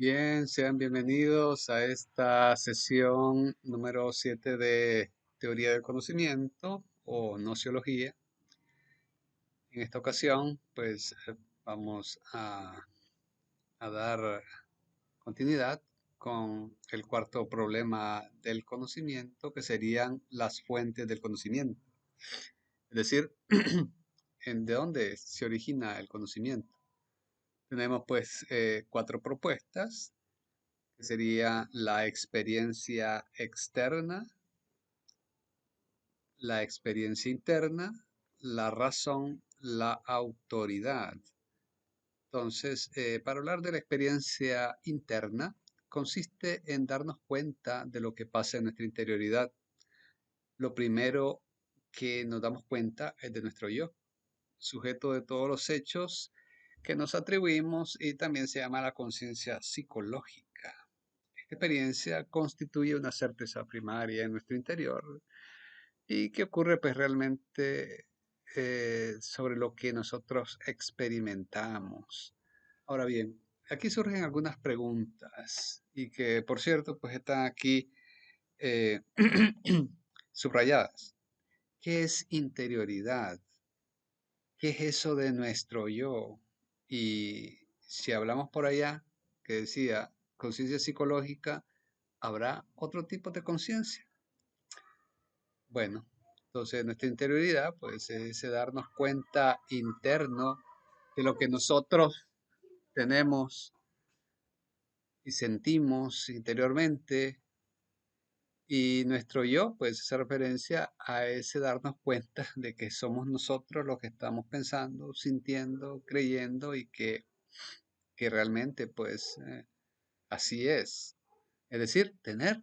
Bien, sean bienvenidos a esta sesión número 7 de Teoría del Conocimiento o Nociología. En esta ocasión, vamos a dar continuidad con el cuarto problema del conocimiento, que serían las fuentes del conocimiento. Es decir, de dónde se origina el conocimiento. Tenemos cuatro propuestas, que sería la experiencia externa, la experiencia interna, la razón, la autoridad. Entonces, para hablar de la experiencia interna, consiste en darnos cuenta de lo que pasa en nuestra interioridad. Lo primero que nos damos cuenta es de nuestro yo, sujeto de todos los hechos que nos atribuimos, y también se llama la conciencia psicológica. Esta experiencia constituye una certeza primaria en nuestro interior y que ocurre realmente sobre lo que nosotros experimentamos. Ahora bien, aquí surgen algunas preguntas y que, por cierto, pues están aquí eh, subrayadas. ¿Qué es interioridad? ¿Qué es eso de nuestro yo? Y si hablamos por allá, que decía conciencia psicológica, ¿habrá otro tipo de conciencia? Bueno, entonces nuestra interioridad, pues es ese darnos cuenta interno de lo que nosotros tenemos y sentimos interiormente, y nuestro yo, pues esa referencia a ese darnos cuenta de que somos nosotros los que estamos pensando, sintiendo, creyendo, y que realmente así es. Es decir, tener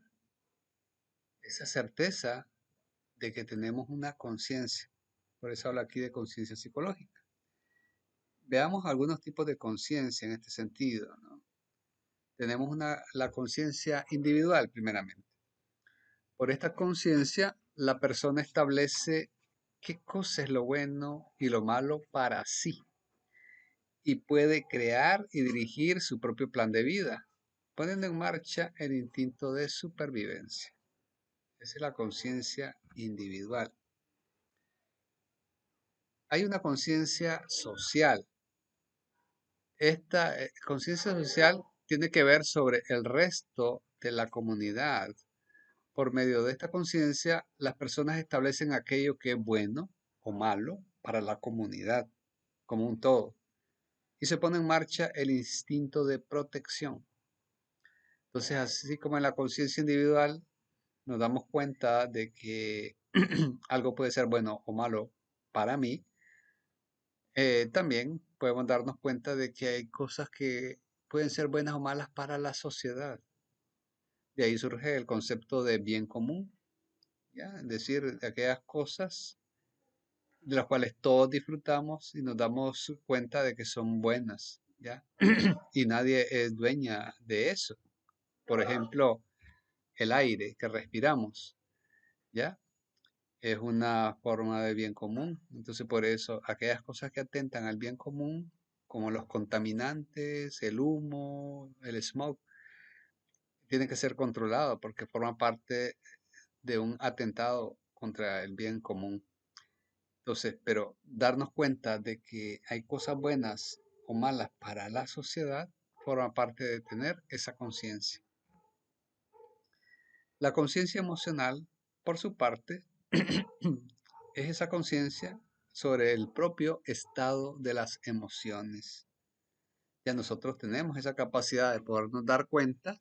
esa certeza de que tenemos una conciencia. Por eso hablo aquí de conciencia psicológica. Veamos algunos tipos de conciencia en este sentido, ¿no? Tenemos la conciencia individual, primeramente. Por esta conciencia, la persona establece qué cosa es lo bueno y lo malo para sí, y puede crear y dirigir su propio plan de vida, poniendo en marcha el instinto de supervivencia. Esa es la conciencia individual. Hay una conciencia social. Esta conciencia social tiene que ver sobre el resto de la comunidad. Por medio de esta conciencia, las personas establecen aquello que es bueno o malo para la comunidad como un todo, y se pone en marcha el instinto de protección. Entonces, así como en la conciencia individual nos damos cuenta de que algo puede ser bueno o malo para mí, también podemos darnos cuenta de que hay cosas que pueden ser buenas o malas para la sociedad. De ahí surge el concepto de bien común, ¿ya? Es decir, de aquellas cosas de las cuales todos disfrutamos y nos damos cuenta de que son buenas, ¿ya? Y nadie es dueña de eso. Por ejemplo, el aire que respiramos, ¿ya? Es una forma de bien común. Entonces, por eso, aquellas cosas que atentan al bien común, como los contaminantes, el humo, el smog, tienen que ser controlados porque forman parte de un atentado contra el bien común. Entonces, pero darnos cuenta de que hay cosas buenas o malas para la sociedad forma parte de tener esa conciencia. La conciencia emocional, por su parte, es esa conciencia sobre el propio estado de las emociones. Ya nosotros tenemos esa capacidad de podernos dar cuenta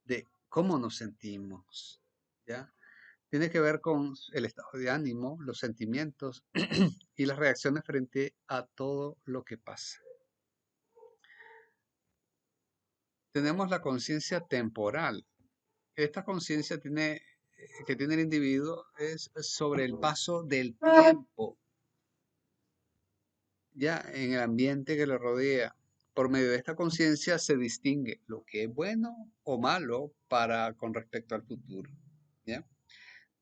de cómo nos sentimos, ¿ya? Tiene que ver con el estado de ánimo, los sentimientos y las reacciones frente a todo lo que pasa. Tenemos la conciencia temporal. Esta conciencia que tiene el individuo es sobre el paso del tiempo, ya en el ambiente que lo rodea. Por medio de esta conciencia se distingue lo que es bueno o malo con respecto al futuro, ¿ya?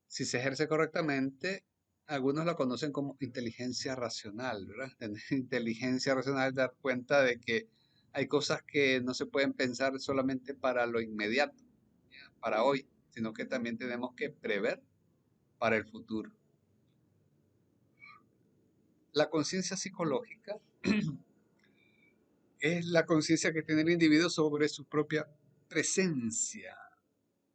Si se ejerce correctamente, algunos la conocen como inteligencia racional, ¿verdad? Tener inteligencia racional, dar cuenta de que Hay cosas que no se pueden pensar solamente para lo inmediato, ¿ya? Para hoy, sino que también tenemos que prever para el futuro. La conciencia psicológica es la conciencia que tiene el individuo sobre su propia presencia,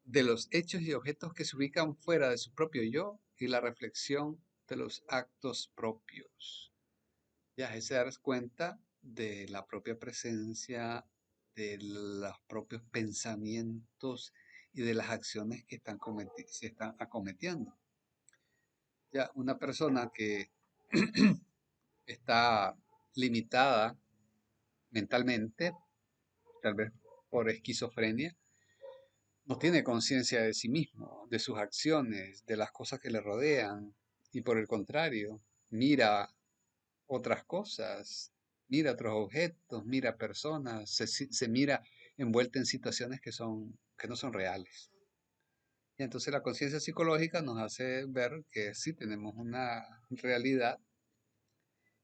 de los hechos y objetos que se ubican fuera de su propio yo y la reflexión de los actos propios. Ya es darse cuenta de la propia presencia, de los propios pensamientos y de las acciones que se están acometiendo. Ya una persona que está limitada mentalmente, tal vez por esquizofrenia, no tiene conciencia de sí mismo, de sus acciones, de las cosas que le rodean, y por el contrario, mira otras cosas, mira otros objetos, mira personas, se mira envuelta en situaciones que no son reales. Y entonces la conciencia psicológica nos hace ver que sí tenemos una realidad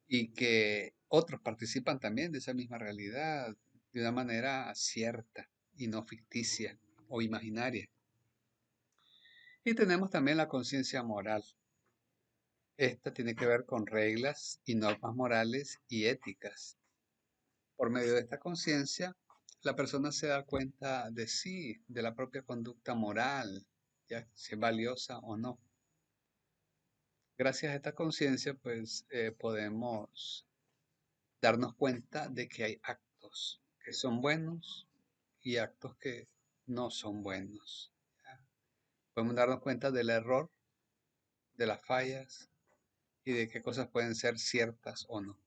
y que otros participan también de esa misma realidad de una manera cierta y no ficticia o imaginaria. Y tenemos también la conciencia moral. Esta tiene que ver con reglas y normas morales y éticas. Por medio de esta conciencia, la persona se da cuenta de sí, de la propia conducta moral, ya si es valiosa o no. Gracias a esta conciencia, pues podemos darnos cuenta de que hay actos que son buenos y actos que no son buenos. ¿Ya? Podemos darnos cuenta del error, de las fallas y de qué cosas pueden ser ciertas o no.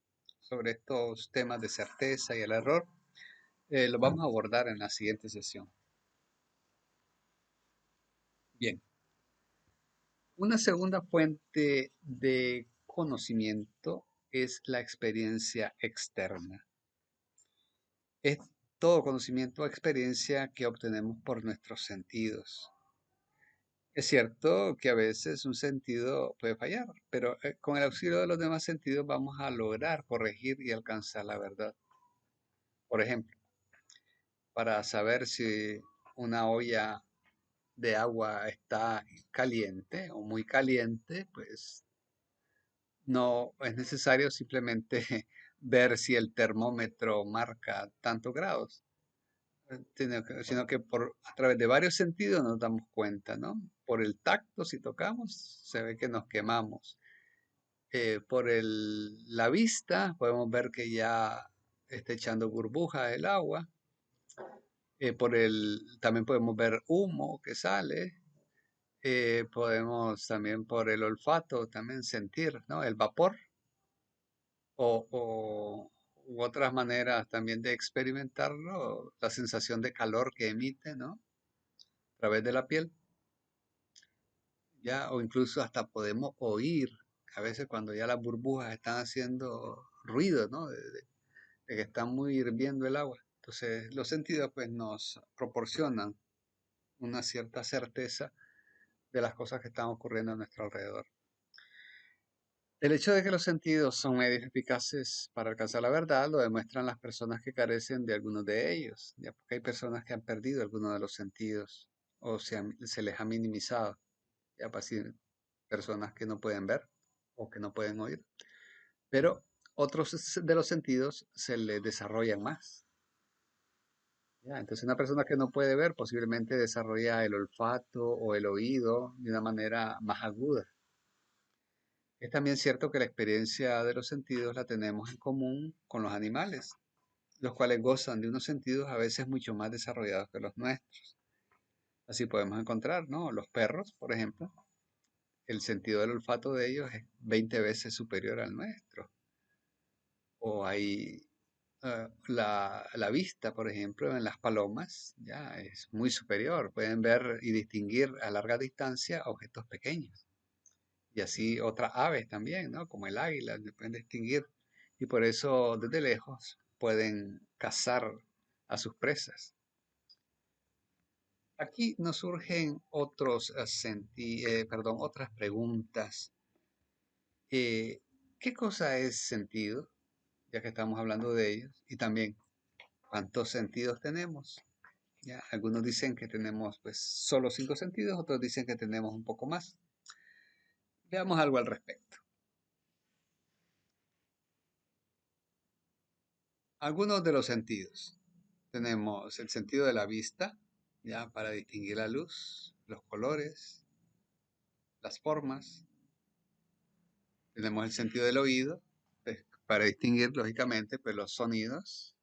Sobre estos temas de certeza y el error, lo vamos a abordar en la siguiente sesión. Bien, una segunda fuente de conocimiento es la experiencia externa. Es todo conocimiento o experiencia que obtenemos por nuestros sentidos. Es cierto que a veces un sentido puede fallar, pero con el auxilio de los demás sentidos vamos a lograr corregir y alcanzar la verdad. Por ejemplo, para saber si una olla de agua está caliente o muy caliente, pues no es necesario simplemente ver si el termómetro marca tantos grados, sino que a través de varios sentidos nos damos cuenta, ¿no? Por el tacto, si tocamos, se ve que nos quemamos. Por la vista, podemos ver que ya está echando burbujas el agua. También podemos ver humo que sale. Podemos también por el olfato también sentir, ¿no? El vapor u otras maneras también de experimentarlo, la sensación de calor que emite, ¿no? A través de la piel, ya, o incluso hasta podemos oír, a veces cuando ya las burbujas están haciendo ruido, ¿no? De que está muy hirviendo el agua. Entonces, los sentidos pues nos proporcionan una cierta certeza de las cosas que están ocurriendo a nuestro alrededor. El hecho de que los sentidos son medios eficaces para alcanzar la verdad lo demuestran las personas que carecen de algunos de ellos, ya porque hay personas que han perdido algunos de los sentidos o se les ha minimizado, ya pues, así, personas que no pueden ver o que no pueden oír, pero otros de los sentidos se les desarrollan más. ¿Ya? Entonces una persona que no puede ver posiblemente desarrolla el olfato o el oído de una manera más aguda. Es también cierto que la experiencia de los sentidos la tenemos en común con los animales, los cuales gozan de unos sentidos a veces mucho más desarrollados que los nuestros. Así podemos encontrar, ¿no? Los perros, por ejemplo, el sentido del olfato de ellos es 20 veces superior al nuestro. O hay la vista, por ejemplo, en las palomas, ya es muy superior. Pueden ver y distinguir a larga distancia objetos pequeños. Y así otras aves también, ¿no? Como el águila, se pueden distinguir. Y por eso desde lejos pueden cazar a sus presas. Aquí nos surgen otras preguntas. ¿Qué cosa es sentido? Ya que estamos hablando de ellos. Y también, ¿Cuántos sentidos tenemos? ¿Ya? Algunos dicen que tenemos pues solo 5 sentidos, otros dicen que tenemos un poco más. Veamos algo al respecto. Algunos de los sentidos. Tenemos el sentido de la vista, ya para distinguir la luz, los colores, las formas. Tenemos el sentido del oído, pues, para distinguir lógicamente pues, los sonidos.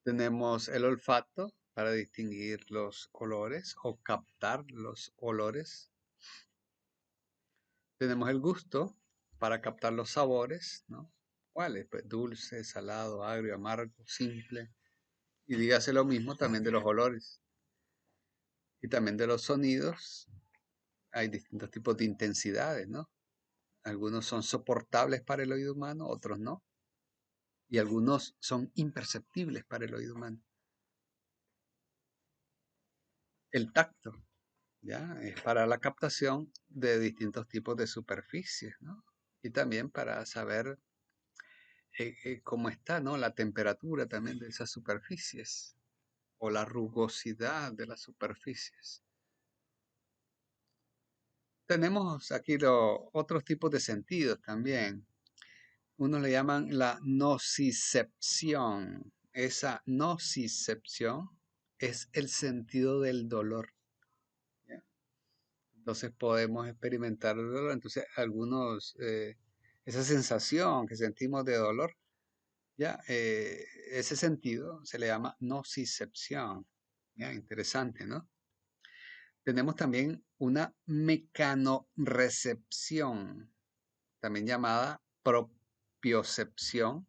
Tenemos el olfato para distinguir los olores o captar los olores. Tenemos el gusto para captar los sabores, ¿no? ¿Cuáles? Pues dulce, salado, agrio, amargo, simple. Y dígase lo mismo también de los olores y también de los sonidos. Hay distintos tipos de intensidades, ¿no? Algunos son soportables para el oído humano, otros no. Y algunos son imperceptibles para el oído humano. El tacto, ¿ya? Es para la captación de distintos tipos de superficies, ¿no? Y también para saber cómo está, ¿no? La temperatura también de esas superficies o la rugosidad de las superficies. Tenemos aquí los otros tipos de sentidos también. Uno le llaman la nocicepción. Esa nocicepción es el sentido del dolor. ¿Ya? Entonces podemos experimentar el dolor. Entonces esa sensación que sentimos de dolor, ya, ese sentido se le llama nocicepción. Ya, interesante, ¿no? Tenemos también una mecanorrecepción, también llamada propiocepción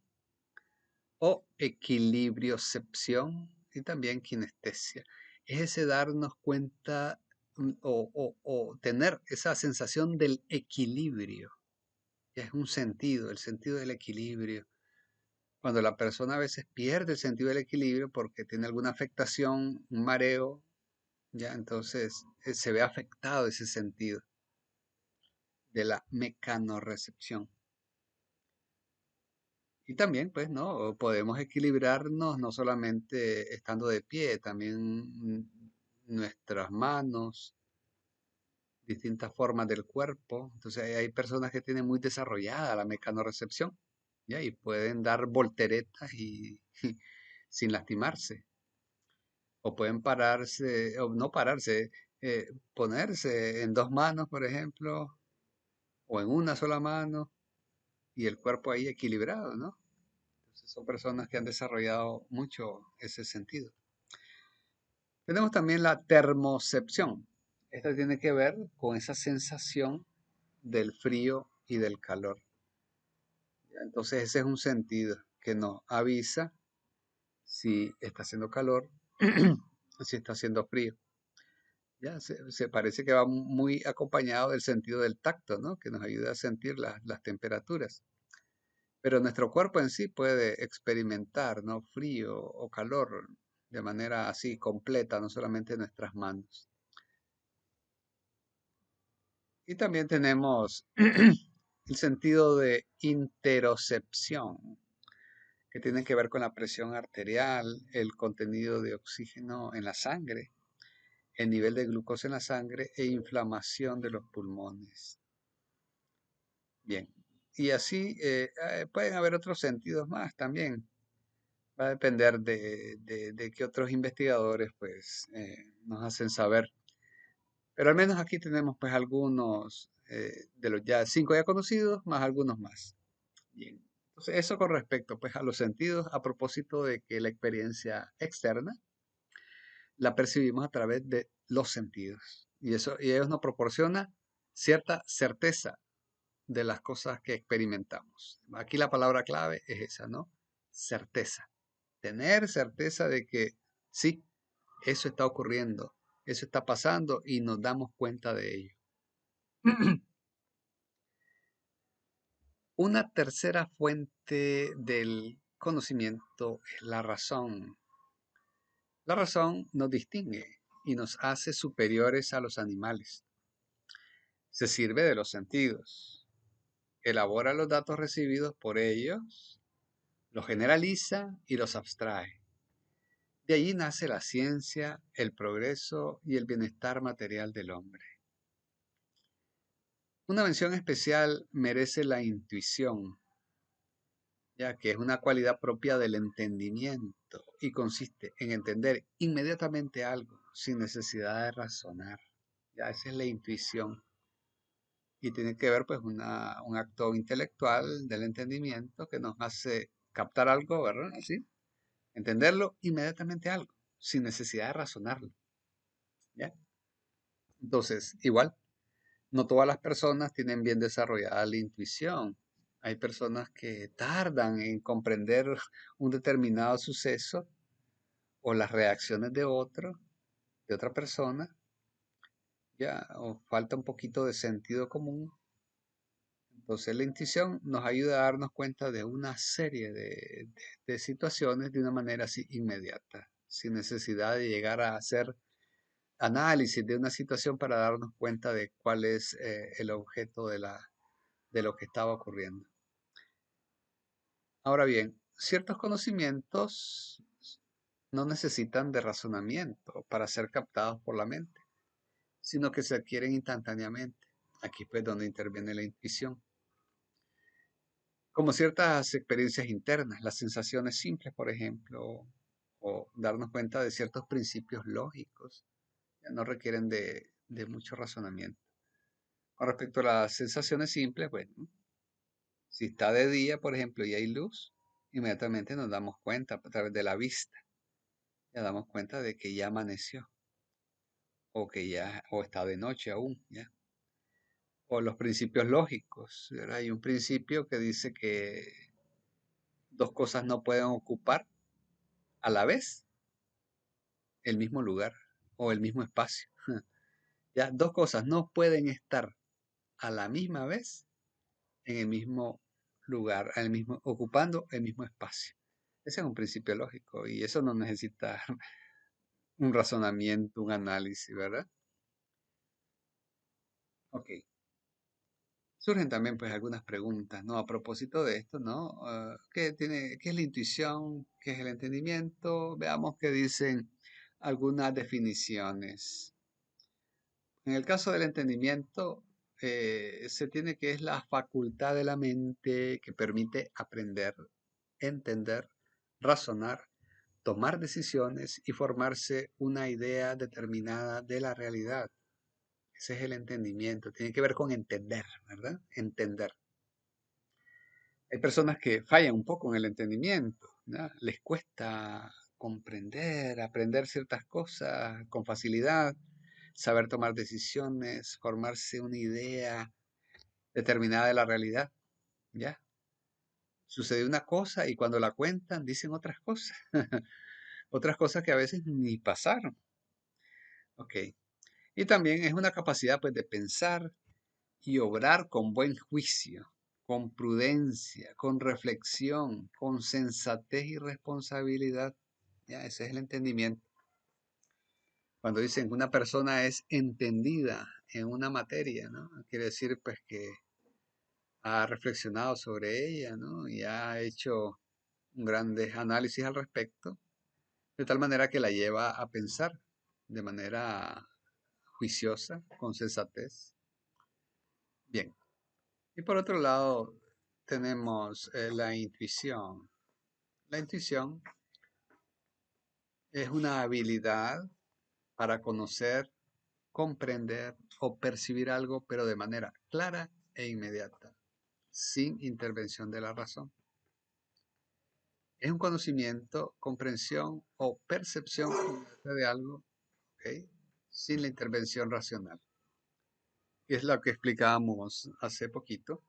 o equilibriocepción y también kinestesia. Es ese darnos cuenta o tener esa sensación del equilibrio. Es un sentido, el sentido del equilibrio. Cuando la persona a veces pierde el sentido del equilibrio porque tiene alguna afectación, un mareo, ya entonces se ve afectado ese sentido de la mecanorrecepción. Y también, pues, ¿no? Podemos equilibrarnos no solamente estando de pie, también nuestras manos, distintas formas del cuerpo. Entonces, hay personas que tienen muy desarrollada la mecanorrecepción, ¿ya? Y pueden dar volteretas y sin lastimarse. O pueden pararse, o no pararse, ponerse en dos manos, por ejemplo, o en una sola mano, y el cuerpo ahí equilibrado, ¿no? Entonces, son personas que han desarrollado mucho ese sentido. Tenemos también la termocepción. Esta tiene que ver con esa sensación del frío y del calor. Entonces ese es un sentido que nos avisa si está haciendo calor o si está haciendo frío. Ya se parece que va muy acompañado del sentido del tacto, ¿no? Que nos ayuda a sentir las temperaturas. Pero nuestro cuerpo en sí puede experimentar, ¿no? Frío o calor de manera así completa, no solamente nuestras manos. Y también tenemos el sentido de interocepción, que tiene que ver con la presión arterial, el contenido de oxígeno en la sangre, el nivel de glucosa en la sangre e inflamación de los pulmones. Bien, y así pueden haber otros sentidos más también. Va a depender de qué otros investigadores pues nos hacen saber. Pero al menos aquí tenemos pues algunos de los ya 5 ya conocidos, más algunos más. Bien. Entonces, eso con respecto pues a los sentidos a propósito de que la experiencia externa la percibimos a través de los sentidos. Y ellos nos proporciona cierta certeza de las cosas que experimentamos. Aquí la palabra clave es esa, ¿no? Certeza. Tener certeza de que sí, eso está ocurriendo, eso está pasando y nos damos cuenta de ello. Una tercera fuente del conocimiento es la razón. La razón nos distingue y nos hace superiores a los animales. Se sirve de los sentidos, elabora los datos recibidos por ellos los generaliza y los abstrae. De allí nace la ciencia, el progreso y el bienestar material del hombre. Una mención especial merece la intuición, ya que es una cualidad propia del entendimiento y consiste en entender inmediatamente algo sin necesidad de razonar. Ya esa es la intuición y tiene que ver pues un acto intelectual del entendimiento que nos hace captar algo, ¿verdad? Así, entenderlo inmediatamente algo sin necesidad de razonarlo, ¿ya? Entonces, igual, no todas las personas tienen bien desarrollada la intuición. Hay personas que tardan en comprender un determinado suceso o las reacciones de otra persona, ya, o falta un poquito de sentido común. Entonces la intuición nos ayuda a darnos cuenta de una serie de situaciones de una manera así inmediata, sin necesidad de llegar a hacer análisis de una situación para darnos cuenta de cuál es el objeto de lo que estaba ocurriendo. Ahora bien, ciertos conocimientos no necesitan de razonamiento para ser captados por la mente, sino que se adquieren instantáneamente. Aquí pues donde interviene la intuición. Como ciertas experiencias internas, las sensaciones simples, por ejemplo, o darnos cuenta de ciertos principios lógicos, ya no requieren de mucho razonamiento. Con respecto a las sensaciones simples, bueno, si está de día, por ejemplo, y hay luz, inmediatamente nos damos cuenta a través de la vista, ya damos cuenta de que ya amaneció, o que ya, o está de noche aún, ya. O los principios lógicos, ¿verdad? Hay un principio que dice que dos cosas no pueden ocupar a la vez el mismo lugar o el mismo espacio. Ya, dos cosas no pueden estar a la misma vez en el mismo lugar, ocupando el mismo espacio. Ese es un principio lógico y eso no necesita un razonamiento, un análisis, ¿verdad? Ok. Surgen también pues algunas preguntas, ¿no? A propósito de esto, ¿no? ¿Qué es la intuición? ¿Qué es el entendimiento? Veamos qué dicen algunas definiciones. En el caso del entendimiento, se tiene que es la facultad de la mente que permite aprender, entender, razonar, tomar decisiones y formarse una idea determinada de la realidad. Ese es el entendimiento. Tiene que ver con entender, ¿verdad? Entender. Hay personas que fallan un poco en el entendimiento, ¿no? Les cuesta comprender, aprender ciertas cosas con facilidad, saber tomar decisiones, formarse una idea determinada de la realidad, ¿ya? Sucede una cosa y cuando la cuentan dicen otras cosas, otras cosas que a veces ni pasaron, ¿ok? Y también es una capacidad pues de pensar y obrar con buen juicio, con prudencia, con reflexión, con sensatez y responsabilidad. Ya, ese es el entendimiento. Cuando dicen que una persona es entendida en una materia, ¿no? Quiere decir pues que ha reflexionado sobre ella, ¿no? Y ha hecho un grandes análisis al respecto, de tal manera que la lleva a pensar de manera juiciosa, con sensatez. Bien. Y por otro lado, tenemos la intuición. La intuición es una habilidad para conocer, comprender o percibir algo, pero de manera clara e inmediata, sin intervención de la razón. Es un conocimiento, comprensión o percepción inmediata de algo, ¿ok? Sin la intervención racional. Y es lo que explicábamos hace poquito,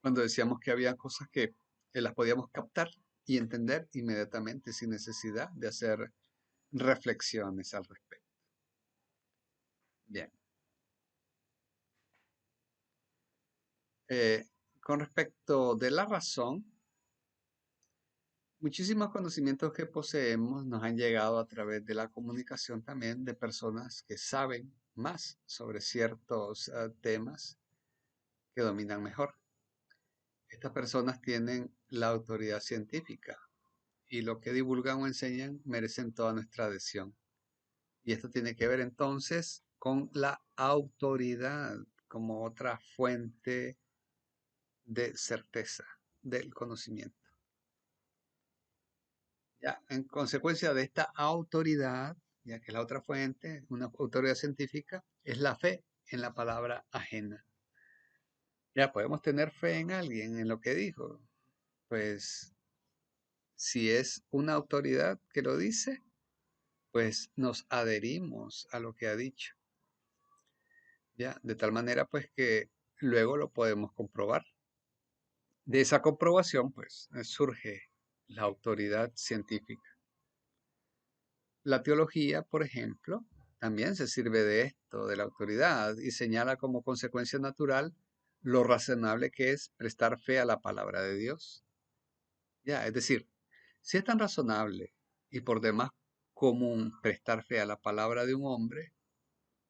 cuando decíamos que había cosas que las podíamos captar y entender inmediatamente sin necesidad de hacer reflexiones al respecto. Bien. Con respecto de la razón, muchísimos conocimientos que poseemos nos han llegado a través de la comunicación también de personas que saben más sobre ciertos temas que dominan mejor. Estas personas tienen la autoridad científica y lo que divulgan o enseñan merecen toda nuestra adhesión. Y esto tiene que ver entonces con la autoridad como otra fuente de certeza del conocimiento. Ya, en consecuencia de esta autoridad, ya que la otra fuente, una autoridad científica, es la fe en la palabra ajena. Ya podemos tener fe en alguien, en lo que dijo. Pues si es una autoridad que lo dice, pues nos adherimos a lo que ha dicho. Ya, de tal manera pues que luego lo podemos comprobar. De esa comprobación, pues, surge la autoridad científica. La teología, por ejemplo, también se sirve de esto, de la autoridad, y señala como consecuencia natural lo razonable que es prestar fe a la palabra de Dios. Ya, es decir, si es tan razonable y por demás común prestar fe a la palabra de un hombre,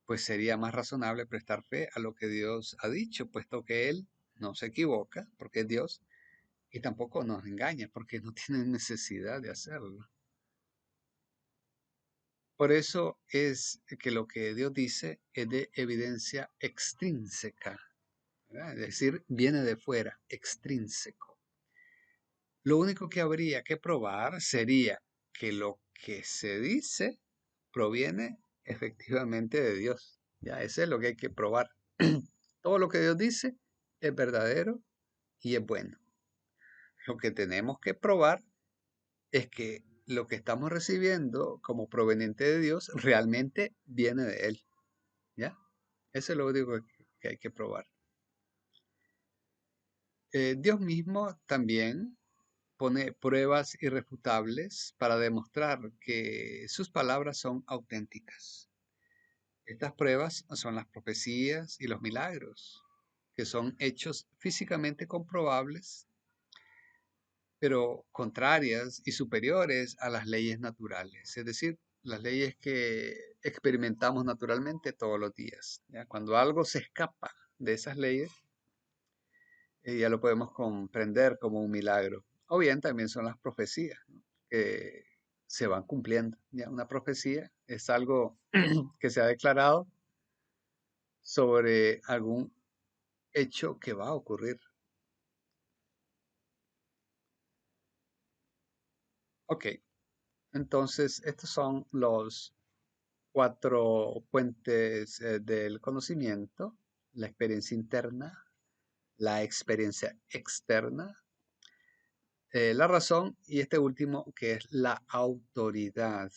pues sería más razonable prestar fe a lo que Dios ha dicho, puesto que Él no se equivoca, porque es Dios, y tampoco nos engaña, porque no tiene necesidad de hacerlo. Por eso es que lo que Dios dice es de evidencia extrínseca, ¿verdad? Es decir, viene de fuera, extrínseco. Lo único que habría que probar sería que lo que se dice proviene efectivamente de Dios. Ya, ese es lo que hay que probar. Todo lo que Dios dice es verdadero y es bueno. Lo que tenemos que probar es que lo que estamos recibiendo como proveniente de Dios realmente viene de Él. ¿Ya? Eso es lo único que hay que probar. Dios mismo también pone pruebas irrefutables para demostrar que sus palabras son auténticas. Estas pruebas son las profecías y los milagros, que son hechos físicamente comprobables, pero contrarias y superiores a las leyes naturales, es decir, las leyes que experimentamos naturalmente todos los días. ¿Ya? Cuando algo se escapa de esas leyes, ya lo podemos comprender como un milagro. O bien también son las profecías, ¿no? Que se van cumpliendo. ¿Ya? Una profecía es algo que se ha declarado sobre algún hecho que va a ocurrir. Ok, entonces estos son los cuatro puentes del conocimiento: la experiencia interna, la experiencia externa, la razón y este último que es la autoridad.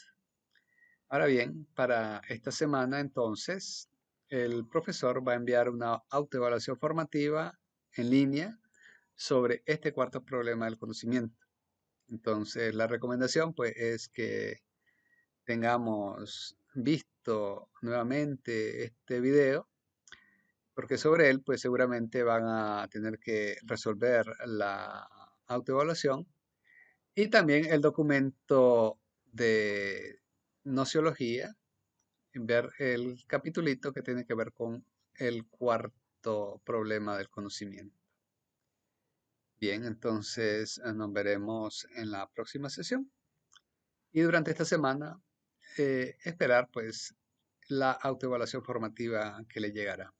Ahora bien, para esta semana entonces, el profesor va a enviar una autoevaluación formativa en línea sobre este cuarto problema del conocimiento. Entonces, la recomendación pues es que tengamos visto nuevamente este video, porque sobre él pues seguramente van a tener que resolver la autoevaluación y también el documento de nociología, ver el capitulito que tiene que ver con el cuarto problema del conocimiento. Bien, entonces nos veremos en la próxima sesión y durante esta semana esperar pues la autoevaluación formativa que le llegará.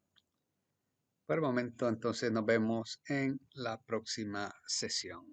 Por el momento entonces nos vemos en la próxima sesión.